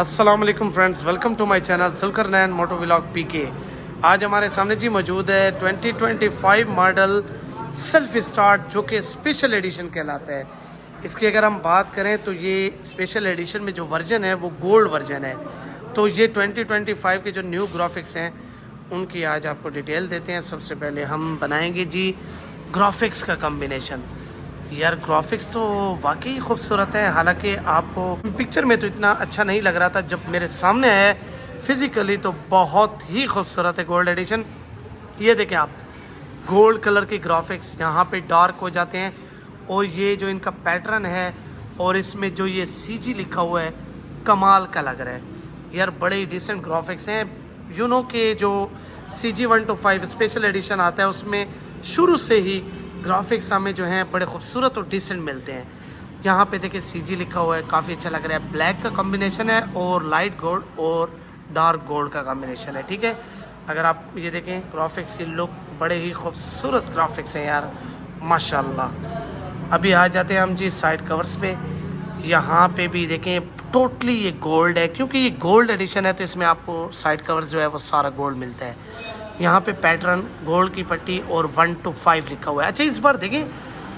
अस्सलाम वालेकुम friends, welcome to my channel Zulqarnain moto vlog PK. आज हमारे सामने जी मौजूद है 2025 मॉडल सेल्फ स्टार्ट जो कि स्पेशल एडिशन कहलाता है। इसकी अगर हम बात करें तो ये स्पेशल एडिशन में जो वर्जन है वो गोल्ड वर्जन है। तो ये 2025 के जो न्यू ग्राफिक्स हैं उनकी आज आपको डिटेल देते हैं। सबसे पहले हम बनाएंगे जी ग्राफिक्स का कम्बिनेशन। यार ग्राफिक्स तो वाकई खूबसूरत है, हालांकि आपको पिक्चर में तो इतना अच्छा नहीं लग रहा था, जब मेरे सामने है फिज़िकली तो बहुत ही खूबसूरत है गोल्ड एडिशन। ये देखें आप, गोल्ड कलर के ग्राफिक्स यहाँ पे डार्क हो जाते हैं और ये जो इनका पैटर्न है और इसमें जो ये सीजी लिखा हुआ है कमाल का लग रहा है। यार बड़े ही डिसेंट ग्राफिक्स हैं। यूनो के जो CG 125 स्पेशल एडिशन आता है उसमें शुरू से ही ग्राफिक्स हमें जो हैं बड़े खूबसूरत और डिसेंट मिलते हैं। यहाँ पे देखिए CG लिखा हुआ है, काफ़ी अच्छा लग रहा है। ब्लैक का कॉम्बिनेशन है और लाइट गोल्ड और डार्क गोल्ड का कॉम्बिनेशन है, ठीक है। अगर आप ये देखें ग्राफिक्स की लुक, बड़े ही खूबसूरत ग्राफिक्स हैं यार, माशाल्लाह। अभी आ जाते हैं हम जी साइड कवर्स पे। यहाँ पे भी देखें टोटली ये गोल्ड है, क्योंकि ये गोल्ड एडिशन है तो इसमें आपको साइड कवर्स जो है वो सारा गोल्ड मिलता है। यहाँ पे पैटर्न गोल्ड की पट्टी और 1 to 5 लिखा हुआ है। अच्छा इस बार देखें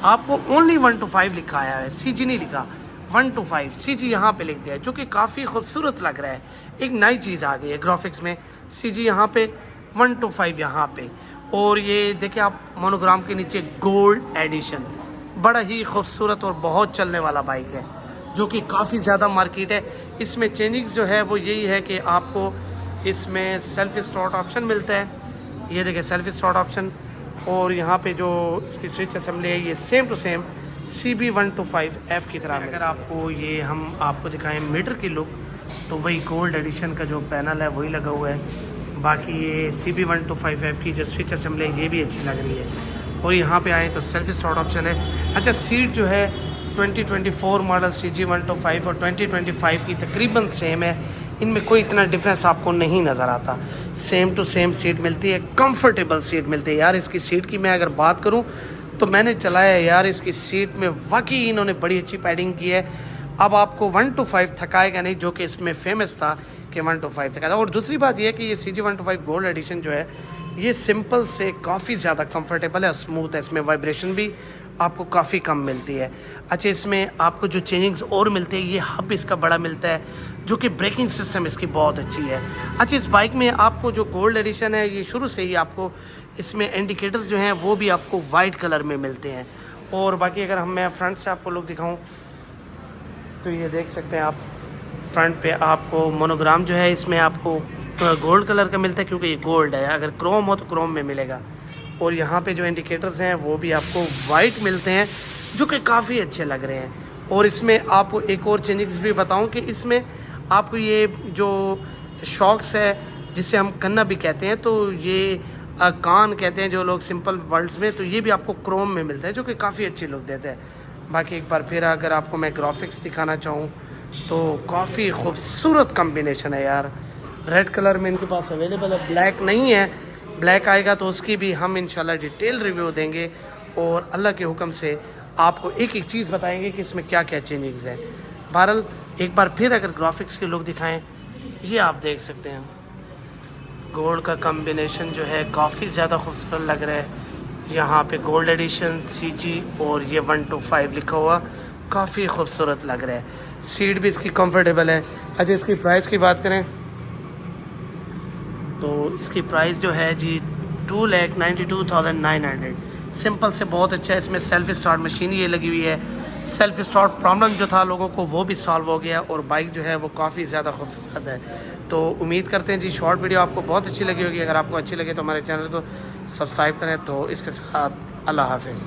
आपको ओनली 1 to 5 लिखा आया है, CG नहीं लिखा। 1 to 5 CG यहाँ पे लिख दिया है, जो कि काफ़ी खूबसूरत लग रहा है। एक नई चीज़ आ गई है ग्राफिक्स में, CG यहाँ पे 1 to 5 यहाँ पे। और ये देखिए आप मोनोग्राम के नीचे गोल्ड एडिशन, बड़ा ही खूबसूरत और बहुत चलने वाला बाइक है जो कि काफ़ी ज़्यादा मार्केट है। इसमें चेंजिंग्स जो है वो यही है कि आपको इसमें सेल्फ स्टार्ट ऑप्शन मिलता है। ये देखिए सेल्फ स्टार्ट ऑप्शन, और यहाँ पे जो इसकी स्विच असेंबली है ये same to same CB 125F की तरह। अगर आपको ये हम आपको दिखाएं मीटर की लुक, तो वही गोल्ड एडिशन का जो पैनल है वही लगा हुआ है। बाकी ये CB 125F की जो स्विच असेंबली है ये भी अच्छी लग रही है। और यहाँ पे आए तो सेल्फ स्टार्ट ऑप्शन है। अच्छा सीट जो है 2024 मॉडल CG 125 और 2025 की तकरीबन सेम है, इनमें कोई इतना डिफरेंस आपको नहीं नज़र आता। सेम टू सेम सीट मिलती है, कंफर्टेबल सीट मिलती है। यार इसकी सीट की मैं अगर बात करूं तो मैंने चलाया है यार, इसकी सीट में वाकई इन्होंने बड़ी अच्छी पैडिंग की है। अब आपको 1 to 5 थकाएगा नहीं, जो कि इसमें फेमस था कि 1 to 5 थकाएगा। और दूसरी बात यह है कि ये CG 125 गोल्ड एडिशन जो है ये सिंपल से काफ़ी ज़्यादा कंफर्टेबल है, स्मूथ है। इसमें वाइब्रेशन भी आपको काफ़ी कम मिलती है। अच्छा इसमें आपको जो चेंजिंग्स और मिलते हैं, ये हब इसका बड़ा मिलता है, जो कि ब्रेकिंग सिस्टम इसकी बहुत अच्छी है। अच्छा इस बाइक में आपको जो गोल्ड एडिशन है ये शुरू से ही आपको इसमें इंडिकेटर्स जो हैं वो भी आपको वाइट कलर में मिलते हैं। और बाकी अगर मैं फ्रंट से आपको लुक दिखाऊं तो ये देख सकते हैं आप, फ्रंट पे आपको मोनोग्राम जो है इसमें आपको गोल्ड कलर का मिलता है, क्योंकि ये गोल्ड है। अगर क्रोम हो तो क्रोम में मिलेगा। और यहाँ पे जो इंडिकेटर्स हैं वो भी आपको वाइट मिलते हैं, जो कि काफ़ी अच्छे लग रहे हैं। और इसमें आपको एक और चेंजिंग्स भी बताऊं कि इसमें आपको ये जो शॉक्स है जिसे हम कन्ना भी कहते हैं, तो ये कान कहते हैं जो लोग सिंपल वर्ड्स में, तो ये भी आपको क्रोम में मिलता है, जो कि काफ़ी अच्छी लुक देता है। बाकी एक बार फिर अगर आपको मैं ग्राफिक्स दिखाना चाहूँ तो काफ़ी खूबसूरत कम्बिनेशन है यार। रेड कलर में इनके पास अवेलेबल है, ब्लैक नहीं है। ब्लैक आएगा तो उसकी भी हम इंशाल्लाह डिटेल रिव्यू देंगे और अल्लाह के हुक्म से आपको एक एक चीज़ बताएंगे कि इसमें क्या क्या चेंजिंग्स हैं। बहरहाल एक बार फिर अगर ग्राफिक्स की लुक दिखाएं, ये आप देख सकते हैं गोल्ड का कॉम्बिनेशन जो है काफ़ी ज़्यादा खूबसूरत लग रहा है। यहाँ पे गोल्ड एडिशन CG और ये 1 to 5 लिखा हुआ काफ़ी खूबसूरत लग रहा है। सीट भी इसकी कंफर्टेबल है। अच्छा इसकी प्राइस की बात करें तो इसकी प्राइस जो है जी 2,92,900। सिंपल से बहुत अच्छा है। इसमें सेल्फ स्टार्ट मशीन ये लगी हुई है। सेल्फ स्टार्ट प्रॉब्लम जो था लोगों को वो भी सॉल्व हो गया और बाइक जो है वो काफ़ी ज़्यादा खूबसूरत है। तो उम्मीद करते हैं जी शॉर्ट वीडियो आपको बहुत अच्छी लगी होगी। अगर आपको अच्छी लगे तो हमारे चैनल को सब्सक्राइब करें। तो इसके साथ अल्लाह हाफिज़।